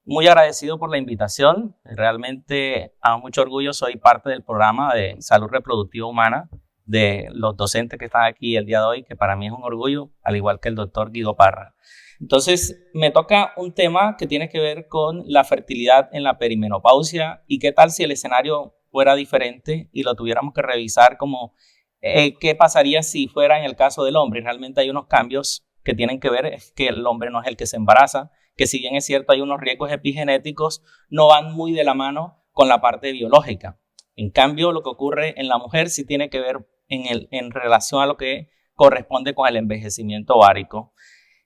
Muy agradecido por la invitación. Realmente a mucho orgullo soy parte del programa de salud reproductiva humana de los docentes que están aquí el día de hoy, que para mí es un orgullo, al igual que el doctor Guido Parra. Entonces, me toca un tema que tiene que ver con la fertilidad en la perimenopausia y qué tal si el escenario fuera diferente y lo tuviéramos que revisar como qué pasaría si fuera en el caso del hombre. Realmente hay unos cambios que tienen que ver, es que el hombre no es el que se embaraza, que si bien es cierto hay unos riesgos epigenéticos, no van muy de la mano con la parte biológica. En cambio, lo que ocurre en la mujer sí tiene que ver en relación a lo que corresponde con el envejecimiento ovárico.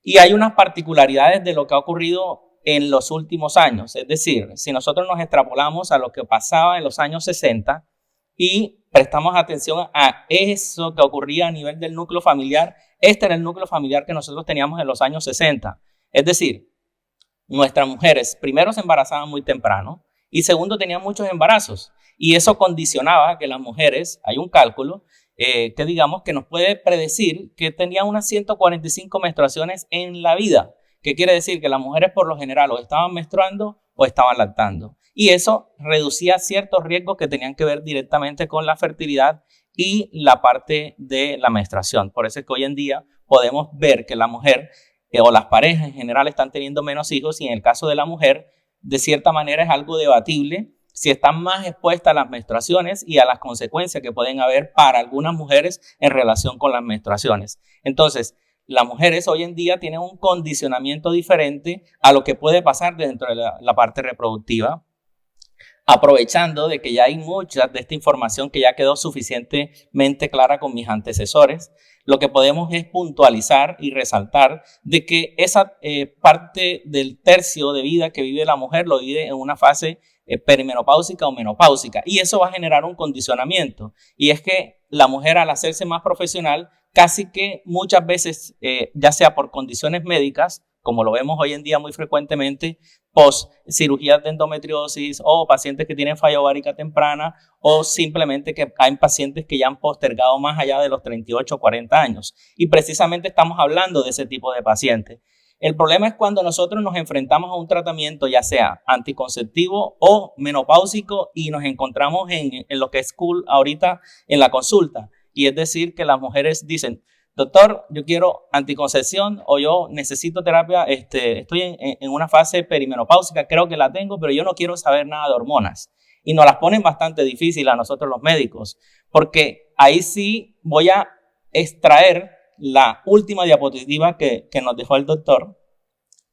Y hay unas particularidades de lo que ha ocurrido en los últimos años. Es decir, si nosotros nos extrapolamos a lo que pasaba en los años 60 y prestamos atención a eso que ocurría a nivel del núcleo familiar, este era el núcleo familiar que nosotros teníamos en los años 60. Es decir, nuestras mujeres primero se embarazaban muy temprano y segundo tenían muchos embarazos y eso condicionaba que las mujeres, hay un cálculo que digamos que nos puede predecir que tenían unas 145 menstruaciones en la vida, que quiere decir que las mujeres por lo general o estaban menstruando o estaban lactando y eso reducía ciertos riesgos que tenían que ver directamente con la fertilidad y la parte de la menstruación. Por eso es que hoy en día podemos ver que la mujer o las parejas en general están teniendo menos hijos y en el caso de la mujer, de cierta manera es algo debatible si están más expuestas a las menstruaciones y a las consecuencias que pueden haber para algunas mujeres en relación con las menstruaciones. Entonces, las mujeres hoy en día tienen un condicionamiento diferente a lo que puede pasar dentro de la parte reproductiva, aprovechando de que ya hay mucha de esta información que ya quedó suficientemente clara con mis antecesores. Lo que podemos es puntualizar y resaltar de que esa parte del tercio de vida que vive la mujer lo vive en una fase perimenopáusica o menopáusica y eso va a generar un condicionamiento y es que la mujer al hacerse más profesional casi que muchas veces ya sea por condiciones médicas como lo vemos hoy en día muy frecuentemente, post cirugías de endometriosis o pacientes que tienen falla ovárica temprana o simplemente que hay pacientes que ya han postergado más allá de los 38 o 40 años. Y precisamente estamos hablando de ese tipo de pacientes. El problema es cuando nosotros nos enfrentamos a un tratamiento ya sea anticonceptivo o menopáusico y nos encontramos en lo que es cool ahorita en la consulta. Y es decir que las mujeres dicen, doctor, yo quiero anticoncepción o yo necesito terapia, estoy en una fase perimenopáusica, creo que la tengo, pero yo no quiero saber nada de hormonas. Y nos las ponen bastante difícil a nosotros los médicos, porque ahí sí voy a extraer la última diapositiva que nos dejó el doctor,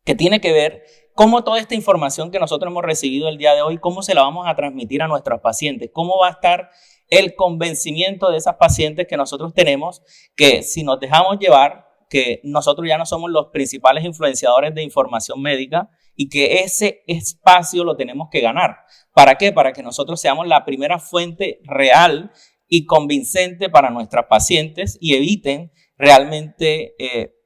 que tiene que ver cómo toda esta información que nosotros hemos recibido el día de hoy, cómo se la vamos a transmitir a nuestros pacientes, cómo va a estar el convencimiento de esas pacientes que nosotros tenemos, que si nos dejamos llevar, que nosotros ya no somos los principales influenciadores de información médica y que ese espacio lo tenemos que ganar. ¿Para qué? Para que nosotros seamos la primera fuente real y convincente para nuestras pacientes y eviten realmente,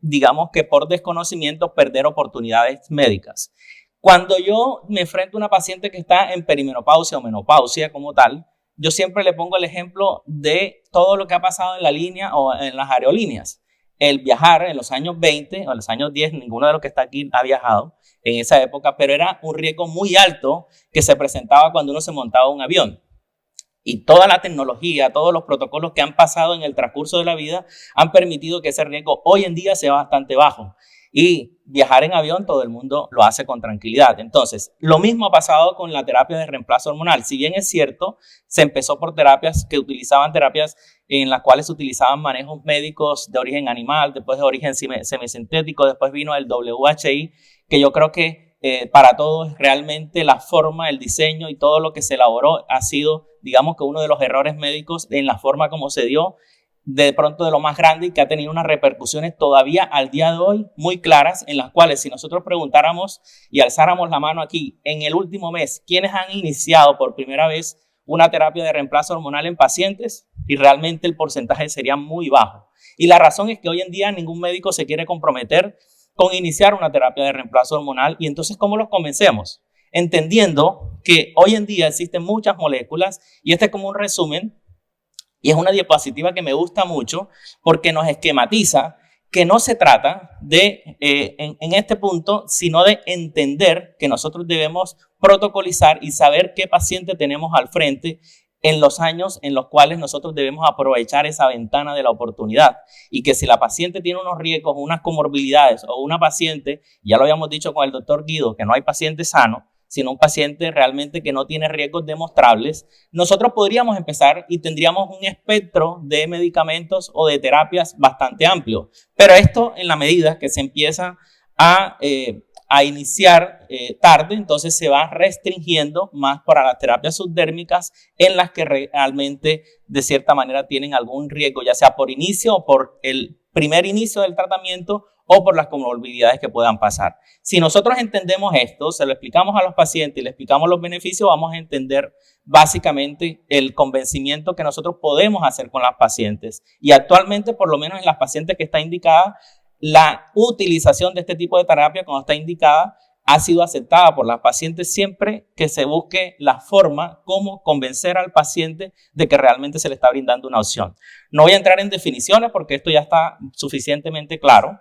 digamos que por desconocimiento, perder oportunidades médicas. Cuando yo me enfrento a una paciente que está en perimenopausia o menopausia como tal, yo siempre le pongo el ejemplo de todo lo que ha pasado en la línea o en las aerolíneas. El viajar en los años 20 o en los años 10, ninguno de los que está aquí ha viajado en esa época, pero era un riesgo muy alto que se presentaba cuando uno se montaba en un avión. Y toda la tecnología, todos los protocolos que han pasado en el transcurso de la vida han permitido que ese riesgo hoy en día sea bastante bajo. Y viajar en avión todo el mundo lo hace con tranquilidad. Entonces, lo mismo ha pasado con la terapia de reemplazo hormonal. Si bien es cierto, se empezó por terapias en las cuales se utilizaban manejos médicos de origen animal, después de origen semisintético, después vino el WHI, que yo creo que para todos realmente la forma, el diseño y todo lo que se elaboró ha sido, digamos que uno de los errores médicos en la forma como se dio, de pronto de lo más grande y que ha tenido unas repercusiones todavía al día de hoy muy claras, en las cuales si nosotros preguntáramos y alzáramos la mano aquí en el último mes, ¿quiénes han iniciado por primera vez una terapia de reemplazo hormonal en pacientes? Y realmente el porcentaje sería muy bajo. Y la razón es que hoy en día ningún médico se quiere comprometer con iniciar una terapia de reemplazo hormonal. Y entonces, ¿cómo los convencemos? Entendiendo que hoy en día existen muchas moléculas y este es como un resumen. Y es una diapositiva que me gusta mucho porque nos esquematiza que no se trata de, en este punto, sino de entender que nosotros debemos protocolizar y saber qué paciente tenemos al frente en los años en los cuales nosotros debemos aprovechar esa ventana de la oportunidad, y que si la paciente tiene unos riesgos, unas comorbilidades, o una paciente, ya lo habíamos dicho con el doctor Guido, que no hay paciente sano, sino un paciente realmente que no tiene riesgos demostrables, nosotros podríamos empezar y tendríamos un espectro de medicamentos o de terapias bastante amplio. Pero esto, en la medida que se empieza a iniciar tarde, entonces se va restringiendo más para las terapias subdérmicas, en las que realmente de cierta manera tienen algún riesgo, ya sea por inicio o por el primer inicio del tratamiento, o por las comorbilidades que puedan pasar. Si nosotros entendemos esto, se lo explicamos a los pacientes y le explicamos los beneficios, vamos a entender básicamente el convencimiento que nosotros podemos hacer con las pacientes. Y actualmente, por lo menos en las pacientes que está indicada, la utilización de este tipo de terapia, cuando está indicada, ha sido aceptada por las pacientes siempre que se busque la forma como convencer al paciente de que realmente se le está brindando una opción. No voy a entrar en definiciones porque esto ya está suficientemente claro.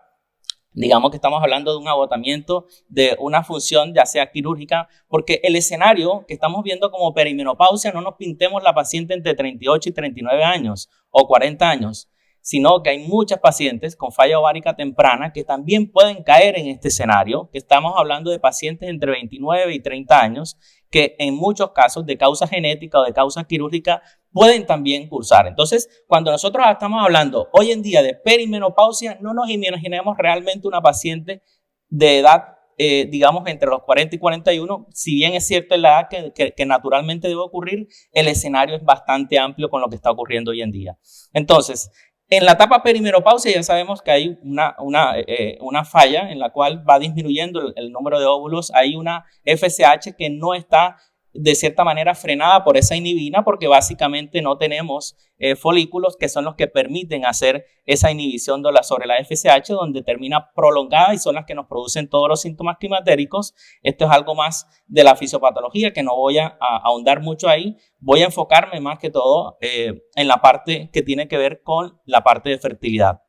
Digamos que estamos hablando de un agotamiento de una función, ya sea quirúrgica, porque el escenario que estamos viendo como perimenopausia, no nos pintemos la paciente entre 38 y 39 años o 40 años, sino que hay muchas pacientes con falla ovárica temprana que también pueden caer en este escenario, que estamos hablando de pacientes entre 29 y 30 años, que en muchos casos de causa genética o de causa quirúrgica pueden también cursar. Entonces, cuando nosotros estamos hablando hoy en día de perimenopausia, no nos imaginemos realmente una paciente de edad, digamos, entre los 40 y 41, si bien es cierto la edad que naturalmente debe ocurrir, el escenario es bastante amplio con lo que está ocurriendo hoy en día. Entonces, en la etapa perimenopausia ya sabemos que hay una falla en la cual va disminuyendo el número de óvulos, hay una FSH que no está de cierta manera frenada por esa inhibina, porque básicamente no tenemos folículos que son los que permiten hacer esa inhibición sobre la FSH, donde termina prolongada y son las que nos producen todos los síntomas climatéricos. Esto es algo más de la fisiopatología que no voy a ahondar mucho ahí. Voy a enfocarme más que todo en la parte que tiene que ver con la parte de fertilidad.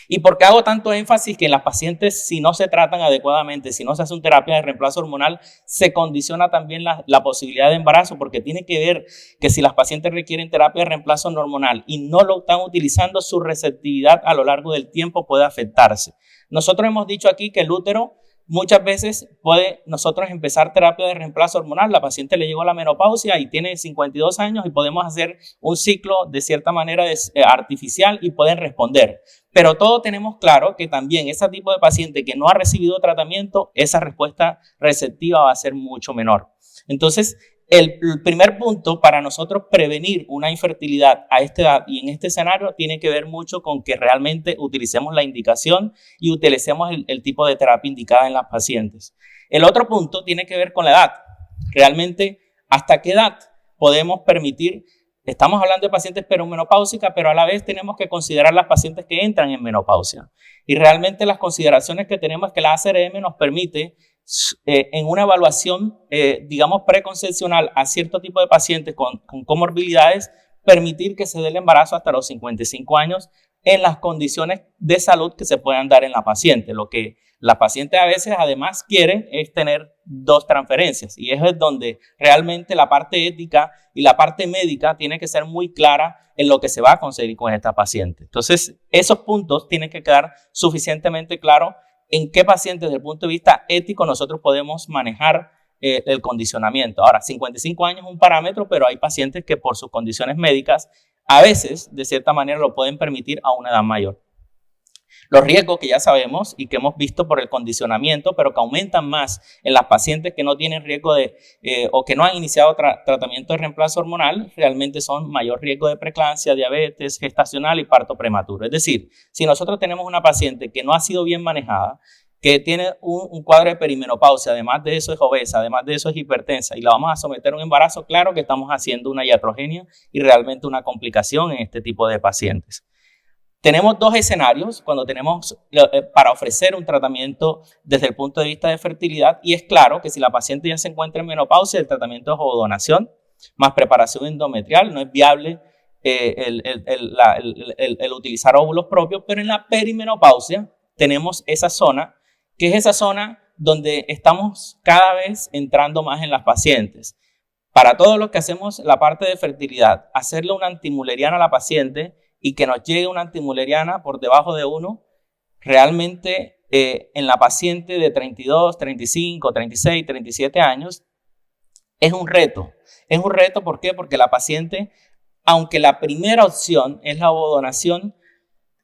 ¿Y por qué hago tanto énfasis que en las pacientes, si no se tratan adecuadamente, si no se hace una terapia de reemplazo hormonal, se condiciona también la posibilidad de embarazo? Porque tiene que ver que si las pacientes requieren terapia de reemplazo hormonal y no lo están utilizando, su receptividad a lo largo del tiempo puede afectarse. Nosotros hemos dicho aquí que el útero muchas veces puede nosotros empezar terapia de reemplazo hormonal. La paciente le llegó a la menopausia y tiene 52 años y podemos hacer un ciclo de cierta manera artificial y pueden responder. Pero todos tenemos claro que también ese tipo de paciente que no ha recibido tratamiento, esa respuesta receptiva va a ser mucho menor. Entonces, el primer punto para nosotros prevenir una infertilidad a esta edad y en este escenario tiene que ver mucho con que realmente utilicemos la indicación y utilicemos el tipo de terapia indicada en las pacientes. El otro punto tiene que ver con la edad. Realmente, ¿hasta qué edad podemos permitir? Estamos hablando de pacientes perimenopáusicas, pero a la vez tenemos que considerar las pacientes que entran en menopausia. Y realmente las consideraciones que tenemos es que la ACRM nos permite en una evaluación, digamos, preconcepcional a cierto tipo de pacientes con comorbilidades, permitir que se dé el embarazo hasta los 55 años en las condiciones de salud que se puedan dar en la paciente. Lo que la paciente a veces además quiere es tener 2 transferencias, y eso es donde realmente la parte ética y la parte médica tiene que ser muy clara en lo que se va a conseguir con esta paciente. Entonces, esos puntos tienen que quedar suficientemente claros en qué pacientes desde el punto de vista ético nosotros podemos manejar el condicionamiento. Ahora, 55 años es un parámetro, pero hay pacientes que por sus condiciones médicas a veces de cierta manera lo pueden permitir a una edad mayor. Los riesgos que ya sabemos y que hemos visto por el condicionamiento, pero que aumentan más en las pacientes que no tienen riesgo o que no han iniciado tratamiento de reemplazo hormonal, realmente son mayor riesgo de preeclampsia, diabetes gestacional y parto prematuro. Es decir, si nosotros tenemos una paciente que no ha sido bien manejada, que tiene un cuadro de perimenopausia, además de eso es obesa, además de eso es hipertensa, y la vamos a someter a un embarazo, claro que estamos haciendo una iatrogenia y realmente una complicación en este tipo de pacientes. Tenemos 2 escenarios cuando tenemos para ofrecer un tratamiento desde el punto de vista de fertilidad, y es claro que si la paciente ya se encuentra en menopausia, el tratamiento es ovodonación más preparación endometrial. No es viable el utilizar óvulos propios, pero en la perimenopausia tenemos esa zona, que es esa zona donde estamos cada vez entrando más en las pacientes. Para todo lo que hacemos la parte de fertilidad, hacerle una antimuleriana a la paciente y que nos llegue una antimuleriana por debajo de 1, realmente en la paciente de 32, 35, 36, 37 años, es un reto. Es un reto, ¿por qué? Porque la paciente, aunque la primera opción es la ovodonación,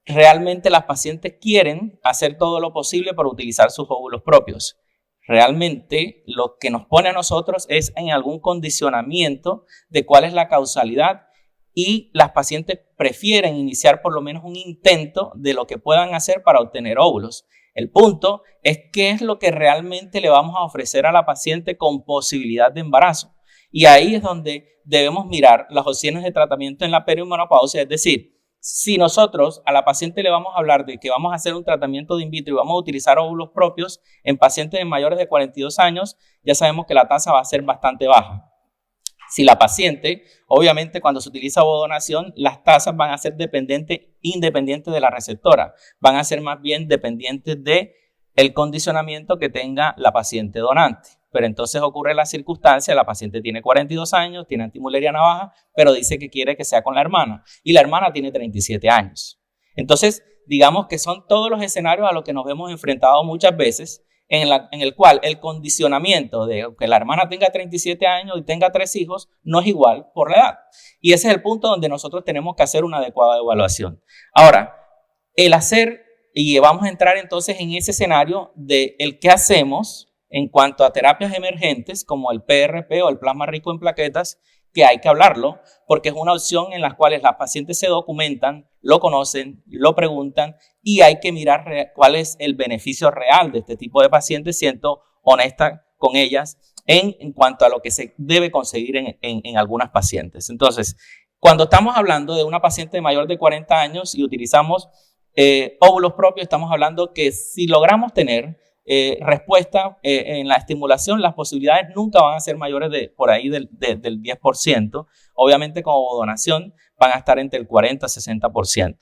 realmente las pacientes quieren hacer todo lo posible para utilizar sus óvulos propios. Realmente lo que nos pone a nosotros es en algún condicionamiento de cuál es la causalidad, y las pacientes prefieren iniciar por lo menos un intento de lo que puedan hacer para obtener óvulos. El punto es qué es lo que realmente le vamos a ofrecer a la paciente con posibilidad de embarazo. Y ahí es donde debemos mirar las opciones de tratamiento en la perimenopausia, es decir, si nosotros a la paciente le vamos a hablar de que vamos a hacer un tratamiento de in vitro y vamos a utilizar óvulos propios en pacientes mayores de 42 años, ya sabemos que la tasa va a ser bastante baja. Si la paciente, obviamente cuando se utiliza ovodonación, las tasas van a ser independientes de la receptora, van a ser más bien dependientes del condicionamiento que tenga la paciente donante. Pero entonces ocurre la circunstancia, la paciente tiene 42 años, tiene antimuleriana baja, pero dice que quiere que sea con la hermana, y la hermana tiene 37 años. Entonces, digamos que son todos los escenarios a los que nos hemos enfrentado muchas veces, en el cual el condicionamiento de que la hermana tenga 37 años y tenga 3 hijos no es igual por la edad. Y ese es el punto donde nosotros tenemos que hacer una adecuada evaluación. Ahora, y vamos a entrar entonces en ese escenario de el qué hacemos en cuanto a terapias emergentes como el PRP o el plasma rico en plaquetas, que hay que hablarlo, porque es una opción en la cual las pacientes se documentan, lo conocen, lo preguntan, y hay que mirar cuál es el beneficio real de este tipo de pacientes, siendo honesta con ellas en cuanto a lo que se debe conseguir en algunas pacientes. Entonces, cuando estamos hablando de una paciente mayor de 40 años y utilizamos óvulos propios, estamos hablando que si logramos tener respuesta en la estimulación, las posibilidades nunca van a ser mayores por ahí del 10%. Obviamente con ovodonación van a estar entre el 40 y 60%.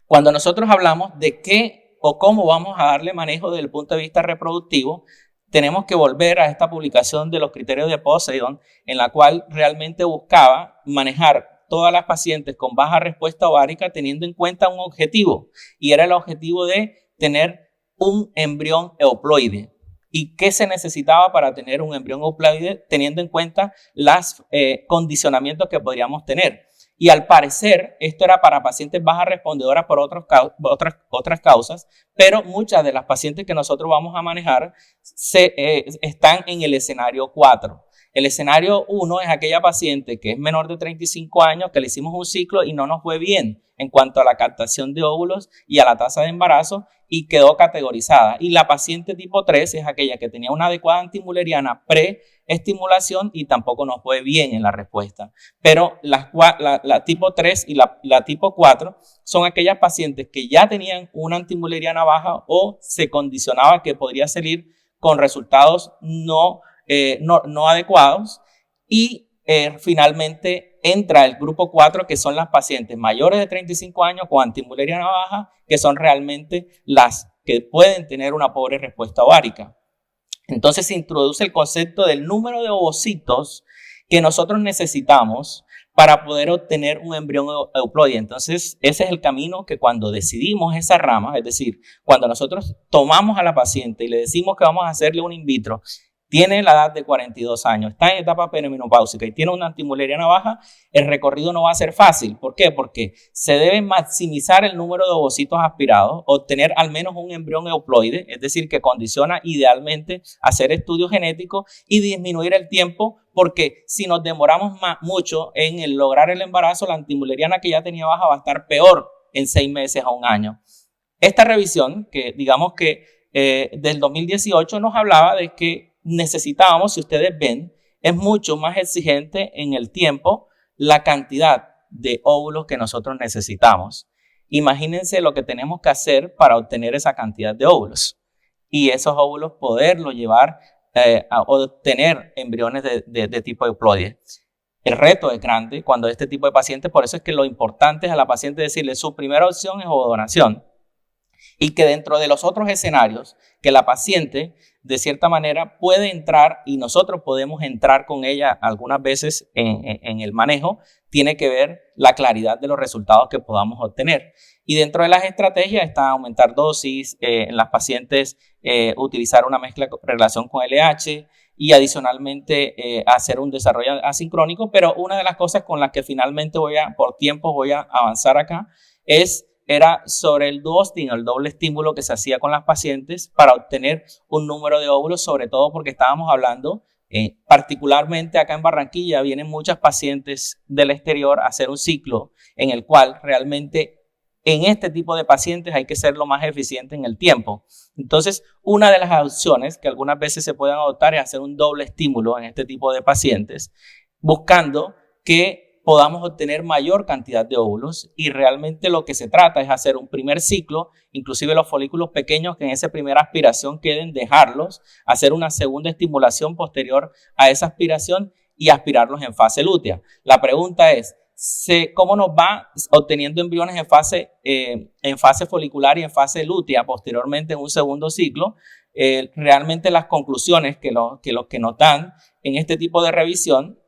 Cuando nosotros hablamos de qué o cómo vamos a darle manejo desde el punto de vista reproductivo, tenemos que volver a esta publicación de los criterios de Poseidon, en la cual realmente buscaba manejar todas las pacientes con baja respuesta ovárica teniendo en cuenta un objetivo, y era el objetivo de tener un embrión euploide. ¿Y qué se necesitaba para tener un embrión euploide? Teniendo en cuenta los condicionamientos que podríamos tener. Y al parecer, esto era para pacientes bajas respondedoras por otras causas, pero muchas de las pacientes que nosotros vamos a manejar están en el escenario 4. El escenario 1 es aquella paciente que es menor de 35 años, que le hicimos un ciclo y no nos fue bien en cuanto a la captación de óvulos y a la tasa de embarazo, y quedó categorizada. Y la paciente tipo 3 es aquella que tenía una adecuada antimuleriana pre-estimulación y tampoco nos fue bien en la respuesta. Pero la tipo 3 y la tipo 4 son aquellas pacientes que ya tenían una antimuleriana baja o se condicionaba que podría salir con resultados no adecuados, y finalmente entra el grupo 4, que son las pacientes mayores de 35 años con antimuleriana baja, que son realmente las que pueden tener una pobre respuesta ovárica. Entonces se introduce el concepto del número de ovocitos que nosotros necesitamos para poder obtener un embrión euploide. Entonces ese es el camino que cuando decidimos esa rama, es decir, cuando nosotros tomamos a la paciente y le decimos que vamos a hacerle un in vitro, tiene la edad de 42 años, está en etapa perimenopáusica y tiene una antimuleriana baja, el recorrido no va a ser fácil. ¿Por qué? Porque se debe maximizar el número de ovocitos aspirados, obtener al menos un embrión euploide, es decir, que condiciona idealmente hacer estudios genéticos y disminuir el tiempo, porque si nos demoramos mucho en lograr el embarazo, la antimuleriana que ya tenía baja va a estar peor en 6 meses a 1 año. Esta revisión, que digamos que del 2018, nos hablaba de que necesitábamos, si ustedes ven, es mucho más exigente en el tiempo la cantidad de óvulos que nosotros necesitamos. Imagínense lo que tenemos que hacer para obtener esa cantidad de óvulos y esos óvulos poderlos llevar a obtener embriones de tipo euploide. el reto es grande cuando este tipo de pacientes, por eso es que lo importante es a la paciente decirle su primera opción es ovodonación y que dentro de los otros escenarios que la paciente de cierta manera puede entrar y nosotros podemos entrar con ella algunas veces en el manejo, tiene que ver la claridad de los resultados que podamos obtener. Y dentro de las estrategias está aumentar dosis, en las pacientes utilizar una mezcla de relación con LH y adicionalmente hacer un desarrollo asincrónico, pero una de las cosas con las que finalmente por tiempo voy a avanzar acá era sobre el duostin, el doble estímulo que se hacía con las pacientes para obtener un número de óvulos, sobre todo porque estábamos hablando, particularmente acá en Barranquilla, vienen muchas pacientes del exterior a hacer un ciclo en el cual realmente en este tipo de pacientes hay que ser lo más eficiente en el tiempo. Entonces, una de las opciones que algunas veces se pueden adoptar es hacer un doble estímulo en este tipo de pacientes, buscando que podamos obtener mayor cantidad de óvulos y realmente lo que se trata es hacer un primer ciclo, inclusive los folículos pequeños que en esa primera aspiración queden, dejarlos, hacer una segunda estimulación posterior a esa aspiración y aspirarlos en fase lútea. La pregunta es, ¿cómo nos va obteniendo embriones en fase folicular y en fase lútea posteriormente en un segundo ciclo? Realmente las conclusiones que nos dan en este tipo de revisión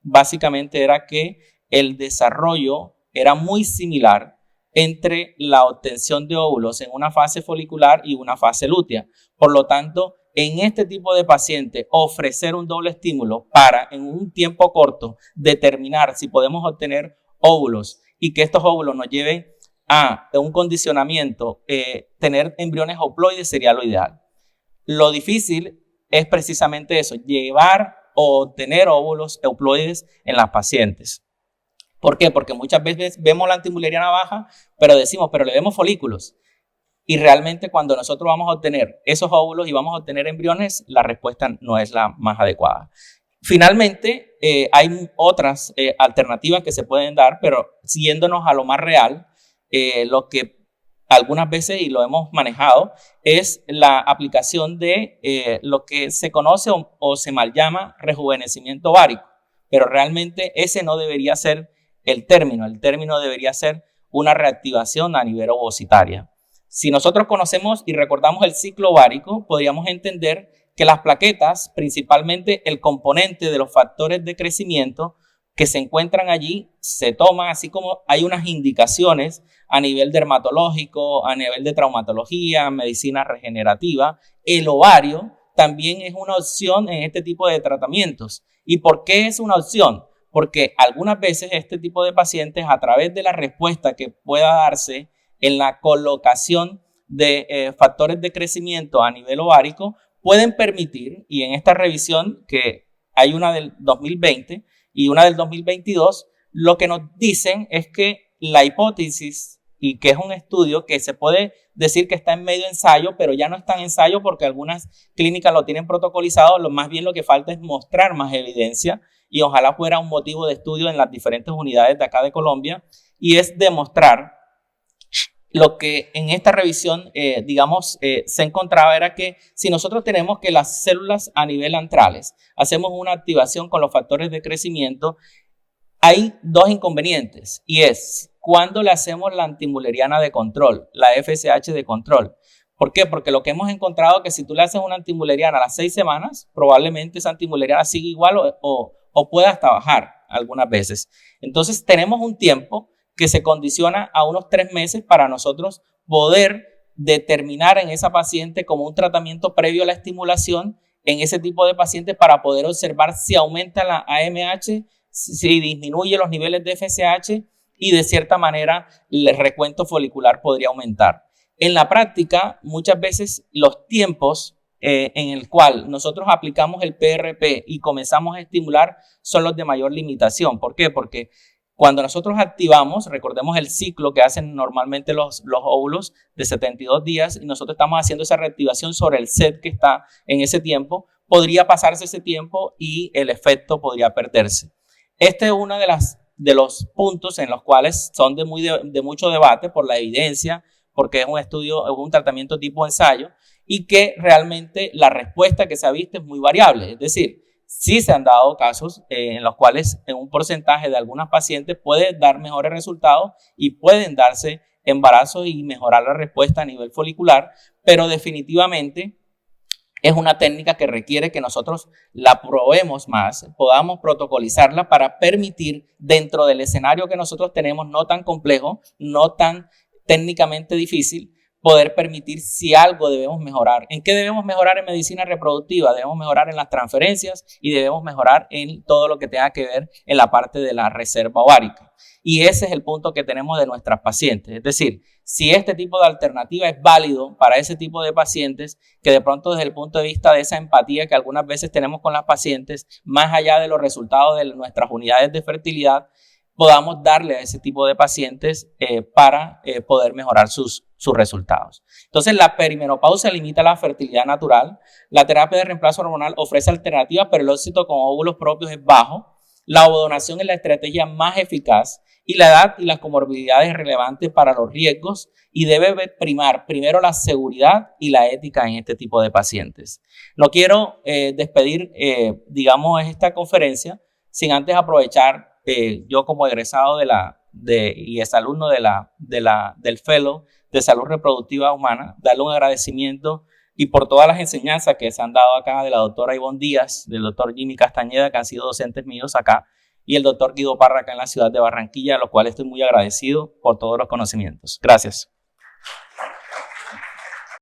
básicamente era que el desarrollo era muy similar entre la obtención de óvulos en una fase folicular y una fase lútea. Por lo tanto, en este tipo de pacientes, ofrecer un doble estímulo para en un tiempo corto determinar si podemos obtener óvulos y que estos óvulos nos lleven a un condicionamiento, tener embriones haploides sería lo ideal. Lo difícil es precisamente eso, llevar o obtener óvulos euploides en las pacientes. ¿Por qué? Porque muchas veces vemos la antimuleriana baja, pero decimos, pero le vemos folículos. Y realmente cuando nosotros vamos a obtener esos óvulos y vamos a obtener embriones, la respuesta no es la más adecuada. Finalmente, hay otras alternativas que se pueden dar, pero siguiéndonos a lo más real, lo que algunas veces, y lo hemos manejado, es la aplicación de lo que se conoce o se mal llama rejuvenecimiento ovárico, pero realmente ese no debería ser el término debería ser una reactivación a nivel ovocitaria. Si nosotros conocemos y recordamos el ciclo ovárico, podríamos entender que las plaquetas, principalmente el componente de los factores de crecimiento que se encuentran allí, se toman así como hay unas indicaciones a nivel dermatológico, a nivel de traumatología, medicina regenerativa. El ovario también es una opción en este tipo de tratamientos. ¿Y por qué es una opción? Porque algunas veces este tipo de pacientes, a través de la respuesta que pueda darse en la colocación de factores de crecimiento a nivel ovárico, pueden permitir, y en esta revisión que hay una del 2020 y una del 2022, lo que nos dicen es que la hipótesis, y que es un estudio que se puede decir que está en medio ensayo, pero ya no está en ensayo porque algunas clínicas lo tienen protocolizado, más bien lo que falta es mostrar más evidencia y ojalá fuera un motivo de estudio en las diferentes unidades de acá de Colombia, y es demostrar lo que en esta revisión, se encontraba era que si nosotros tenemos que las células a nivel antrales, hacemos una activación con los factores de crecimiento, hay dos inconvenientes y es cuando le hacemos la antimuleriana de control, la FSH de control. ¿Por qué? Porque lo que hemos encontrado es que si tú le haces una antimuleriana a las 6 semanas, probablemente esa antimuleriana siga igual o pueda hasta bajar algunas veces. Entonces tenemos un tiempo que se condiciona a unos 3 meses para nosotros poder determinar en esa paciente como un tratamiento previo a la estimulación en ese tipo de pacientes para poder observar si aumenta la AMH, si disminuye los niveles de FSH y de cierta manera el recuento folicular podría aumentar. En la práctica, muchas veces los tiempos en el cual nosotros aplicamos el PRP y comenzamos a estimular son los de mayor limitación. ¿Por qué? Porque cuando nosotros activamos, recordemos el ciclo que hacen normalmente los óvulos de 72 días y nosotros estamos haciendo esa reactivación sobre el set que está en ese tiempo, podría pasarse ese tiempo y el efecto podría perderse. Este es uno de los puntos en los cuales son de mucho debate por la evidencia, porque es un estudio, es un tratamiento tipo ensayo y que realmente la respuesta que se ha visto es muy variable. Es decir, Sí se han dado casos en los cuales en un porcentaje de algunas pacientes puede dar mejores resultados y pueden darse embarazos y mejorar la respuesta a nivel folicular, pero definitivamente es una técnica que requiere que nosotros la probemos más, podamos protocolizarla para permitir dentro del escenario que nosotros tenemos, no tan complejo, no tan técnicamente difícil, poder permitir si algo debemos mejorar. ¿En qué debemos mejorar en medicina reproductiva? Debemos mejorar en las transferencias y debemos mejorar en todo lo que tenga que ver en la parte de la reserva ovárica. Y ese es el punto que tenemos de nuestras pacientes. Es decir, si este tipo de alternativa es válido para ese tipo de pacientes, que de pronto desde el punto de vista de esa empatía que algunas veces tenemos con las pacientes, más allá de los resultados de nuestras unidades de fertilidad, podamos darle a ese tipo de pacientes para poder mejorar sus resultados. Entonces, la perimenopausia limita la fertilidad natural. La terapia de reemplazo hormonal ofrece alternativas, pero el éxito con óvulos propios es bajo. La ovodonación es la estrategia más eficaz y la edad y las comorbilidades relevantes para los riesgos y debe primar primero la seguridad y la ética en este tipo de pacientes. No quiero despedir, digamos, esta conferencia sin antes aprovechar yo como egresado y exalumno del Fellow de Salud Reproductiva Humana, darle un agradecimiento y por todas las enseñanzas que se han dado acá de la doctora Ivonne Díaz, del doctor Jimmy Castañeda, que han sido docentes míos acá, y el doctor Guido Parra acá en la ciudad de Barranquilla, a los cuales estoy muy agradecido por todos los conocimientos. Gracias.